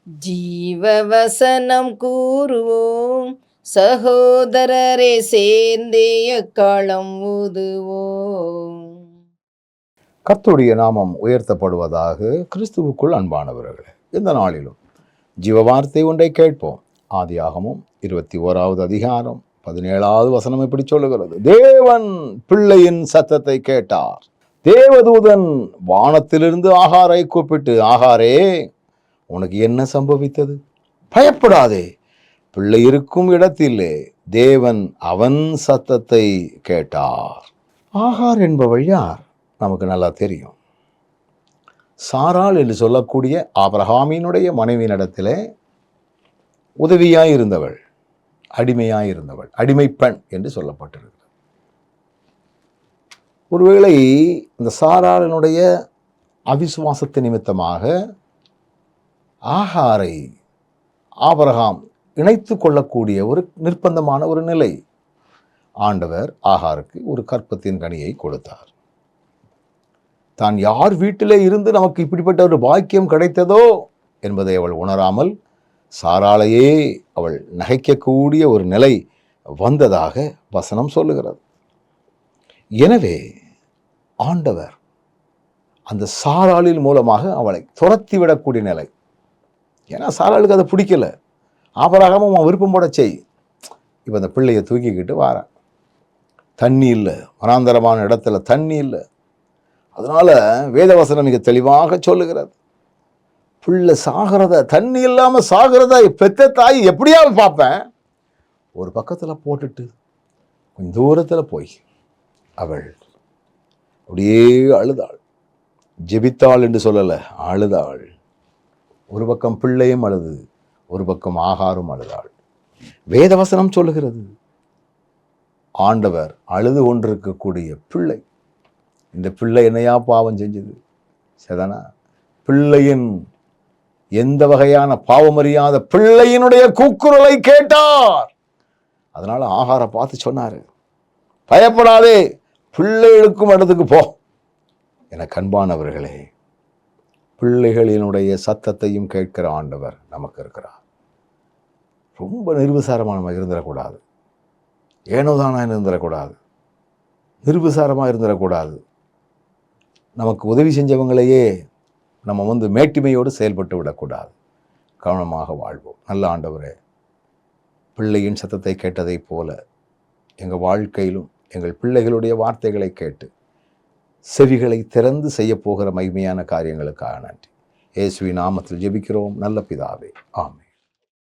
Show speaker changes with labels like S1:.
S1: ஜீவவசனம் கூறுவோம், சகோதரரே சேர்ந்தே எக்காலம் ஊதுவோம்.
S2: கர்த்தருடைய நாமம் உயர்த்தப்படுவதாக. கிறிஸ்துவுக்குள் அன்பானவர்களே, இந்த நாளிலும் ஜீவ வார்த்தை ஒன்றை கேட்போம். ஆதியாகமம் 21வது அதிகாரம் 17வது வசனம் இப்படி சொல்லுகிறது: தேவன் பிள்ளையின் சத்தத்தை கேட்டார். தேவதூதன் வானத்திலிருந்து ஆகாரை கூப்பிட்டு, ஆகாரே, உனக்கு என்ன சம்பவித்தது? பயப்படாதே, பிள்ளை இருக்கும் இடத்திலே தேவன் அவன் சத்தத்தை கேட்டார். ஆகார் என்பவள் யார்? நமக்கு நல்லா தெரியும். சாராள் என்று சொல்லக்கூடிய ஆபிரகாமினுடைய மனைவியினிடத்திலே உதவியாயிருந்தவள், அடிமையாயிருந்தவள், அடிமை பெண் என்று சொல்லப்பட்டிருக்கிறது. ஒருவேளை இந்த சாராளினுடைய அவிசுவாசத்து நிமித்தமாக ஆகாரை ஆபிரகாம் இணைத்து கொள்ளக்கூடிய ஒரு நிர்பந்தமான ஒரு நிலை. ஆண்டவர் ஆகாருக்கு ஒரு கற்பத்தின் கனியை கொடுத்தார். தான் யார் வீட்டிலே இருந்து நமக்கு இப்படிப்பட்ட ஒரு பாக்கியம் கிடைத்ததோ என்பதை அவள் உணராமல் சாராளையே அவள் நகைக்கக்கூடிய ஒரு நிலை வந்ததாக வசனம் சொல்லுகிறது. எனவே ஆண்டவர் அந்த சாராளின் மூலமாக அவளை துரத்தி விடக்கூடிய நிலை. ஏன்னா சாராளுக்கு அதை பிடிக்கல. ஆபிரகாமும் அவன் விருப்பம் போட செய். இப்போ அந்த பிள்ளையை தூக்கிக்கிட்டு வாரான். தண்ணி இல்லை, வனாந்தரமான இடத்துல தண்ணி இல்லை. அதனால வேதவசனம் மிக தெளிவாக சொல்லுகிறது, பிள்ளை சாகிறத, தண்ணி இல்லாமல் சாகிறத பெத்த தாய் எப்படியாவது பார்ப்பேன். ஒரு பக்கத்தில் போட்டுட்டு கொஞ்சம் தூரத்தில் போய் அவள் அப்படியே அழுதாள். ஜெபித்தாள் என்று சொல்லலை, அழுதாள். ஒரு பக்கம் பிள்ளையும் அழுது, ஒரு பக்கம் ஆகாரும் அழுதாள். வேதவசனம் சொல்லுகிறது, ஆண்டவர் அழுது கொண்டிருக்கக்கூடிய பிள்ளை, இந்த பிள்ளை என்னையா பாவம் செஞ்சது? சரிதானா? பிள்ளையின் எந்த வகையான பாவமறியாத பிள்ளையினுடைய கூக்குரலை கேட்டார். அதனால ஆகாரை பார்த்து சொன்னாரு, பயப்படாதே, பிள்ளை எடுக்கும் இடத்துக்கு போ. எனக்கு அன்பானவர்களே, பிள்ளைகளினுடைய சத்தத்தையும் கேட்கிற ஆண்டவர் நமக்கு இருக்கிறார். ரொம்ப நிர்விசாரமாக நம்ம இருந்துடக்கூடாது. ஏனோதானா இருந்துடக்கூடாது. நிர்விசாரமாக இருந்துடக்கூடாது. நமக்கு உதவி செஞ்சவங்களையே நம்ம மேட்டிமையோடு செயல்பட்டு விடக்கூடாது. கவனமாக வாழ்வோம். நல்ல ஆண்டவரே, பிள்ளையின் சத்தத்தை கேட்டதைப் போல எங்கள் வாழ்க்கையிலும் எங்கள் பிள்ளைகளுடைய வார்த்தைகளை கேட்டு செவிகளை திறந்து செய்ய போகிற மகிமையான காரியங்களுக்காக நன்றி. இயேசுவின் நாமத்தில் ஜெபிக்கிறோம் நல்ல பிதாவே, ஆமென்.